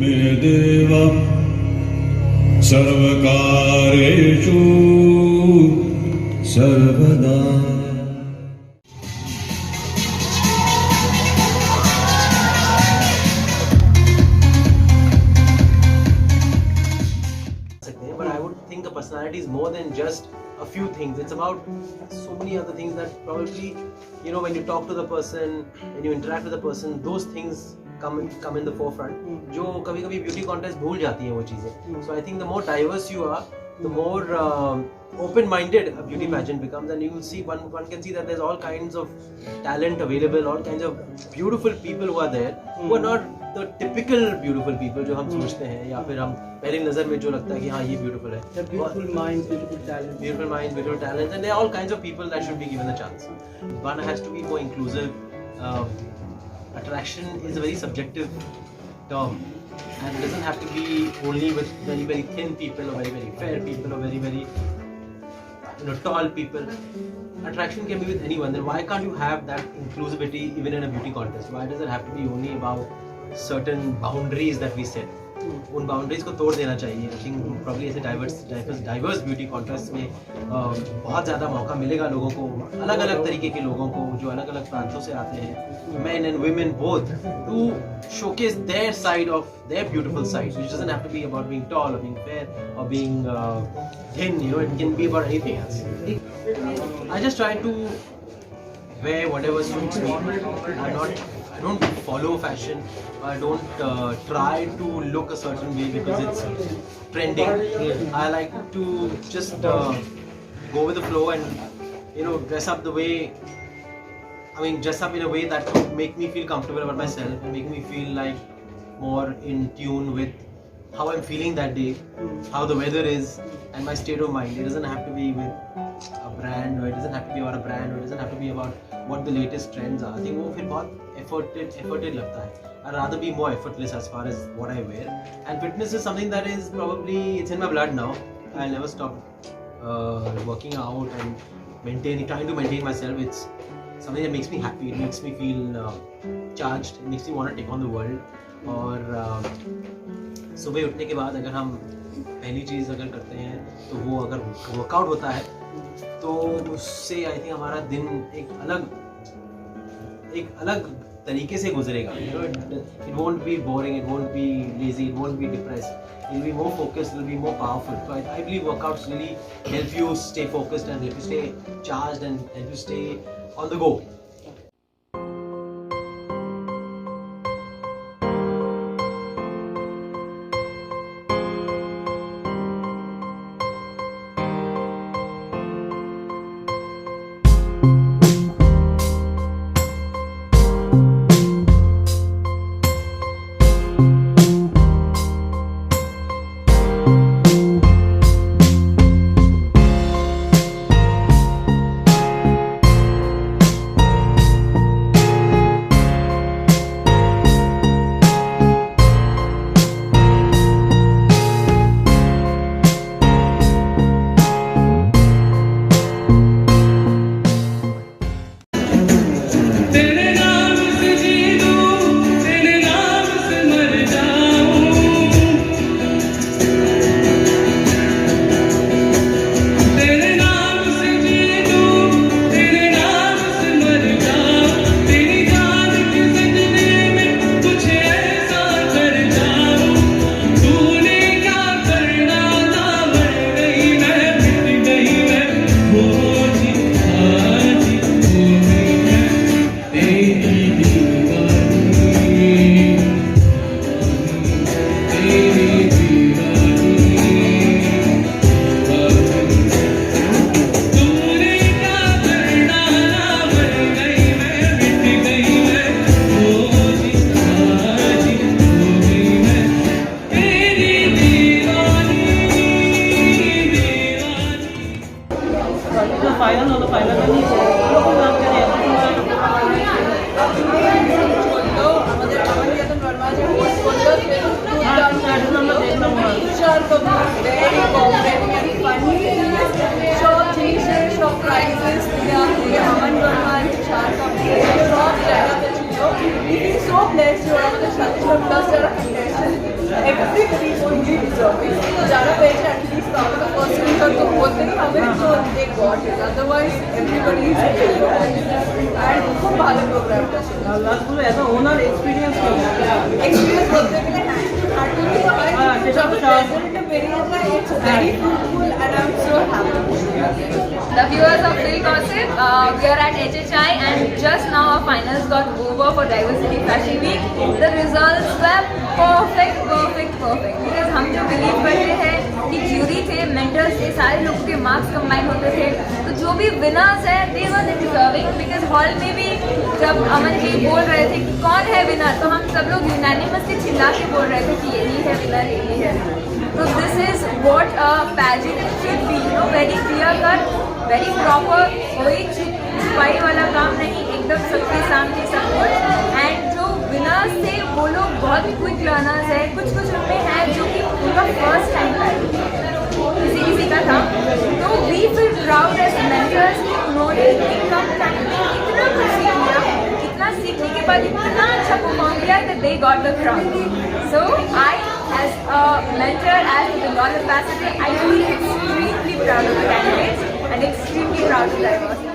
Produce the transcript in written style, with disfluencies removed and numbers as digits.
मे देव सर्वकारेषु सर्वदा। But I would think a personality is more than just a few things. It's about so many other things that probably, you know, when you talk to the person, when you interact with the person, those things come in the forefront. जो कभी-कभी beauty contest भूल जाती हैं वो चीजें. So I think the more diverse you are, the more open-minded a beauty pageant becomes, and you will see one can see that there's all kinds of talent available, all kinds of beautiful people who are there, who are not the typical beautiful people जो हम सोचते हैं या फिर हम पहली नजर में जो लगता है कि हाँ ये beautiful है. The beautiful minds, beautiful talents. Beautiful minds, beautiful talents, and there are all kinds of people that should be given a chance. One has to be more inclusive. Attraction is a very subjective term, and it doesn't have to be only with very very thin people or very very fair people or very very tall people. Attraction can be with anyone. Then why can't you have that inclusivity even in a beauty contest? Why does it have to be only about certain boundaries that we set? उन boundaries को तोड़ देना चाहिए. I think probably ऐसे diverse beauty contest में बहुत ज़्यादा मौका मिलेगा लोगों को, अलग अलग तरीके के लोगों को जो अलग अलग प्रांतों से आते हैं, men and women both, to showcase their side of their beautiful side, which doesn't have to be about being tall or being fair or being thin. You know, it can be about anything else. I just try to wear whatever suits me. I don't follow fashion. I don't try to look a certain way because it's trending. I like to just go with the flow and dress up the way. Dress up in a way that would make me feel comfortable about myself and make me feel like more in tune with how I'm feeling that day, how the weather is, and my state of mind. It doesn't have to be with a brand, or it doesn't have to be about a brand, or it doesn't have to be about what the latest trends are. I think वो फिर बहुत efforted लगता है. I'd rather be more effortless as far as what I wear. And fitness is something that is probably, it's in my blood now. I'll never stop working out and trying to maintain myself. It's something that makes me happy. It makes me feel charged. It makes me want to take on the world. और सुबह उठने के बाद अगर हम पहली चीज़ अगर करते हैं तो वो अगर वर्कआउट होता है तो उससे आई थिंक हमारा दिन एक अलग तरीके से गुजरेगा. It won't be boring, it won't be lazy, it won't be depressed. It will be more focused, it will be more powerful. So I believe workouts really help you stay focused and help you stay charged and help you stay on the go. blessed you are the such a contestant. ज़्यादा parents at least the first week तो बोलते ही हमें तो they got it. Otherwise everybody is and खूब भालो programme था. Last बोलो ऐसा होना एक्सपीरियंस एक्सपीरियंस बोलते के लिए हार्डली तो है जब प्रेजेंट मेरी होगा it's very fruitful and I'm so happy. The viewers of Phil Gossip, we are at HHI and just now our finals got over for Diversity Fashion Week. The results were perfect. Because हम जो believe करते हैं कि jury थे, mentors थे, सारे लोगों के marks combine होते थे, तो जो भी winners हैं, they were deserving. Because hall में भी जब अमन जी बोल रहे थे कि कौन है winner, तो हम सब लोग unanimously चिल्ला के बोल रहे थे कि यही है winner, यही है. So this is what a pageant should be, you know, very clear cut, very proper, कोई छुपाई वाला काम नहीं, एकदम सबके सामने सब कुछ. एंड जो विनर्स थे वो लोग बहुत क्विक लर्नर्स है, कुछ उनमें है जो कि उनका फर्स्ट टाइम था, किसी का था. तो we feel proud as mentors कि उन्होंने कम टाइम में इतना कुछ सीख लिया, इतना सीखने के बाद इतना अच्छा परफॉर्म किया that they got the crown. So I as a mentor, as a Bengal ambassador, I feel extremely proud of the candidates and extremely proud of Diversity.